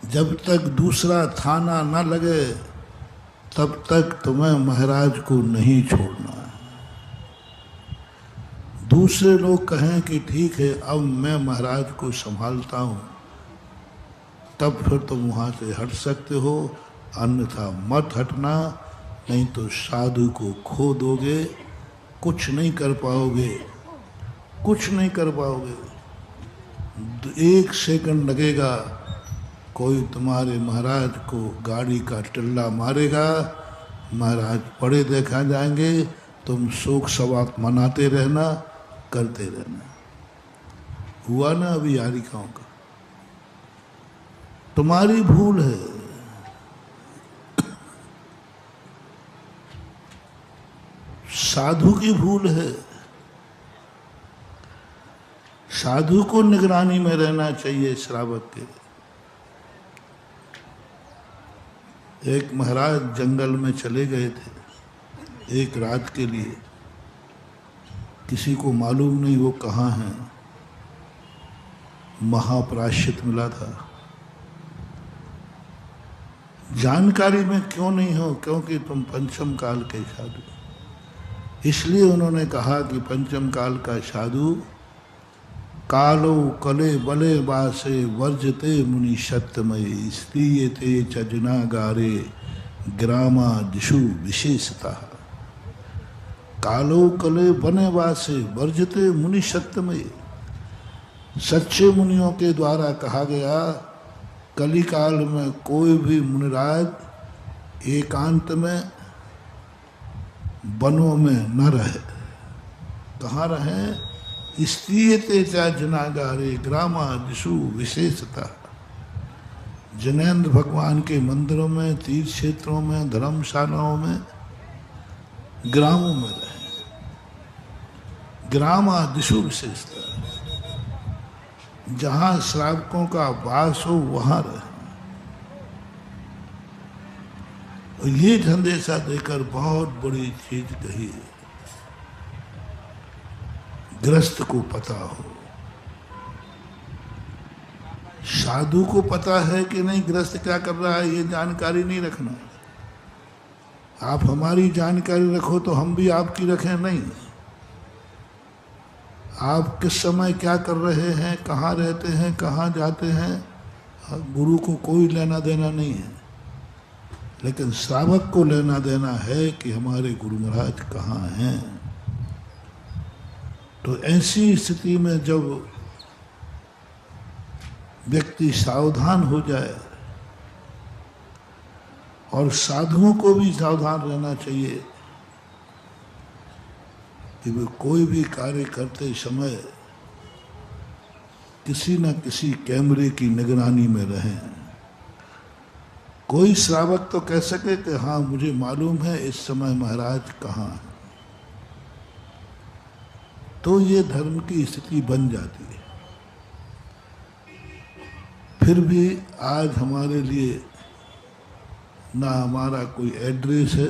जब तक दूसरा थाना न लगे तब तक तुम्हें महाराज को नहीं छोड़ना है। दूसरे लोग कहें कि ठीक है अब मैं महाराज को संभालता हूँ, तब फिर तुम वहाँ से हट सकते हो, अन्यथा मत हटना, नहीं तो साधु को खो दोगे, कुछ नहीं कर पाओगे, कुछ नहीं कर पाओगे। 1 सेकंड लगेगा, कोई तुम्हारे महाराज को गाड़ी का टिल्ला मारेगा, महाराज पड़े देखा जाएंगे, तुम शोक सवाक मनाते रहना, करते रहना। हुआ ना अभी यारिकाओं का। तुम्हारी भूल है, साधु की भूल है। साधु को निगरानी में रहना चाहिए श्रावक के। एक महाराज जंगल में चले गए थे एक रात के लिए, किसी को मालूम नहीं वो कहाँ हैं। महाप्रायश्चित मिला था। जानकारी में क्यों नहीं हो? क्योंकि तुम पंचम काल के साधु। इसलिए उन्होंने कहा कि पंचम काल का साधु कालो कले बले बासे वर्जते मुनि सत्यमय स्त्रीयते चजनागारे ग्रामा दिशु विशेषता। कालो कले बने बासे वर्जते मुनि सत्यमय। सच्चे मुनियों के द्वारा कहा गया कली काल में कोई भी मुनिराज एकांत में वनों में न रहे। कहाँ रहे? स्त्रीयते चा जनागारे ग्रामा दिशु विशेषता। जैनेन्द्र भगवान के मंदिरों में, तीर्थ क्षेत्रों में, धर्मशालाओं में, ग्रामों में रहे। ग्रामा दिशु विशेषता, जहाँ श्रावकों का वास हो वहाँ रहे। और ये संदेशा देकर बहुत बड़ी चीज कही है। गृहस्थ को पता हो, साधु को पता है कि नहीं गृहस्थ क्या कर रहा है, ये जानकारी नहीं रखना। आप हमारी जानकारी रखो तो हम भी आपकी रखें, नहीं। आप किस समय क्या कर रहे हैं, कहाँ रहते हैं, कहाँ जाते हैं, गुरु को कोई लेना देना नहीं है। लेकिन श्रावक को लेना देना है कि हमारे गुरु महाराज कहाँ हैं। तो ऐसी स्थिति में जब व्यक्ति सावधान हो जाए, और साधुओं को भी सावधान रहना चाहिए कि वे कोई भी कार्य करते समय किसी न किसी कैमरे की निगरानी में रहें। कोई श्रावक तो कह सके कि हाँ मुझे मालूम है इस समय महाराज कहाँ हैं, तो ये धर्म की स्थिति बन जाती है। फिर भी आज हमारे लिए ना हमारा कोई एड्रेस है,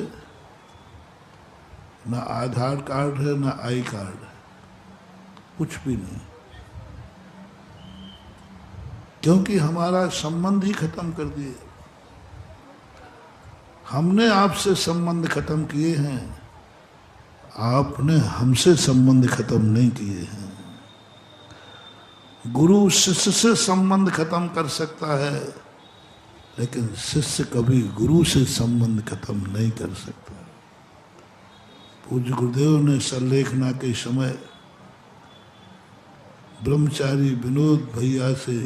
ना आधार कार्ड है, ना आई कार्ड है, कुछ भी नहीं। क्योंकि हमारा संबंध ही खत्म कर दिए। हमने आपसे संबंध खत्म किए हैं, आपने हमसे संबंध खत्म नहीं किए हैं। गुरु शिष्य से संबंध खत्म कर सकता है, लेकिन शिष्य कभी गुरु से संबंध खत्म नहीं कर सकता। पूज्य गुरुदेव ने संलेखना के समय ब्रह्मचारी विनोद भैया से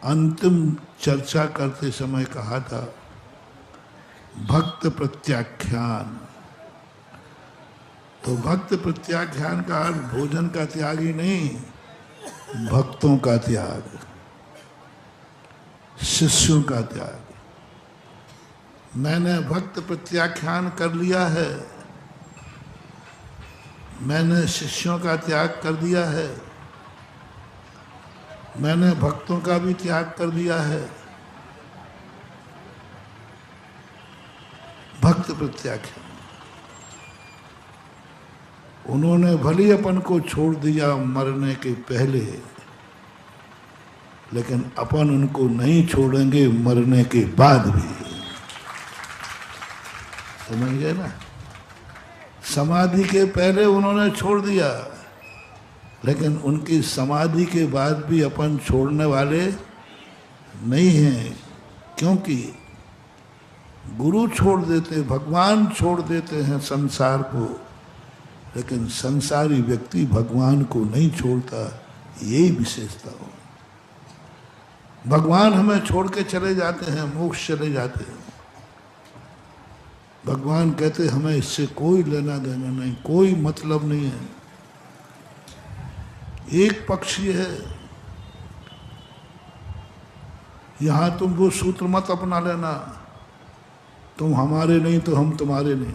अंतिम चर्चा करते समय कहा था, भक्त प्रत्याख्यान। तो भक्त प्रत्याख्यान का अर्थ भोजन का त्याग ही नहीं, भक्तों का त्याग, शिष्यों का त्याग। मैंने भक्त प्रत्याख्यान कर लिया है, मैंने शिष्यों का त्याग कर दिया है, मैंने भक्तों का भी त्याग कर दिया है। भक्त प्रत्याख्यान। उन्होंने भले अपन को छोड़ दिया मरने के पहले, लेकिन अपन उनको नहीं छोड़ेंगे मरने के बाद भी। समझ गए ना? समाधि के पहले उन्होंने छोड़ दिया, लेकिन उनकी समाधि के बाद भी अपन छोड़ने वाले नहीं हैं, क्योंकि गुरु छोड़ देते, भगवान छोड़ देते हैं संसार को, लेकिन संसारी व्यक्ति भगवान को नहीं छोड़ता। यही विशेषता हो। भगवान हमें छोड़ के चले जाते हैं, मोक्ष चले जाते हैं। भगवान कहते हमें इससे कोई लेना देना नहीं, कोई मतलब नहीं है। एक पक्ष ये है, यहां तुम वो सूत्र मत अपना लेना, तुम हमारे नहीं तो हम तुम्हारे नहीं,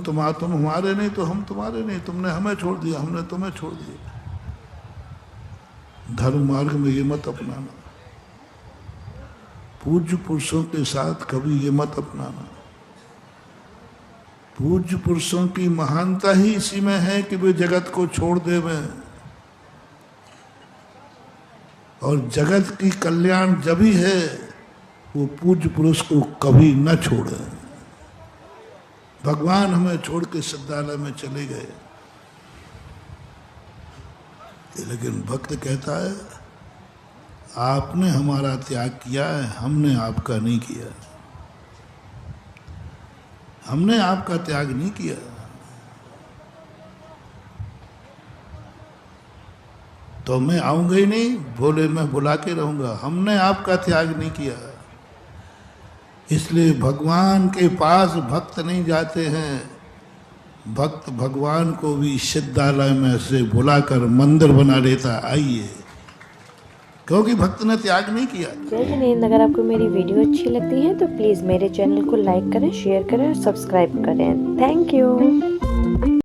तुम हमारे नहीं तो हम तुम्हारे नहीं, तुमने हमें छोड़ दिया, हमने तुम्हें छोड़ दिया। धर्म मार्ग में ये मत अपनाना, पूज्य पुरुषों के साथ कभी ये मत अपनाना। पूज्य पुरुषों की महानता ही इसी में है कि वे जगत को छोड़ देवे, और जगत की कल्याण जब ही है वो पूज्य पुरुष को कभी न छोड़े। भगवान हमें छोड़ के सिद्धालय में चले गए, लेकिन भक्त कहता है आपने हमारा त्याग किया है, हमने आपका नहीं किया, हमने आपका त्याग नहीं किया। तो मैं आऊंगा ही नहीं, बोले मैं बुला के रहूंगा, हमने आपका त्याग नहीं किया। इसलिए भगवान के पास भक्त नहीं जाते हैं, भक्त भगवान को भी सिद्धालय में से बुलाकर मंदिर बना लेता, आइए, क्योंकि भक्त ने त्याग नहीं किया। जय जिनेंद्र। अगर आपको मेरी वीडियो अच्छी लगती है तो प्लीज़ मेरे चैनल को लाइक करें, शेयर करें और सब्सक्राइब करें। Thank you.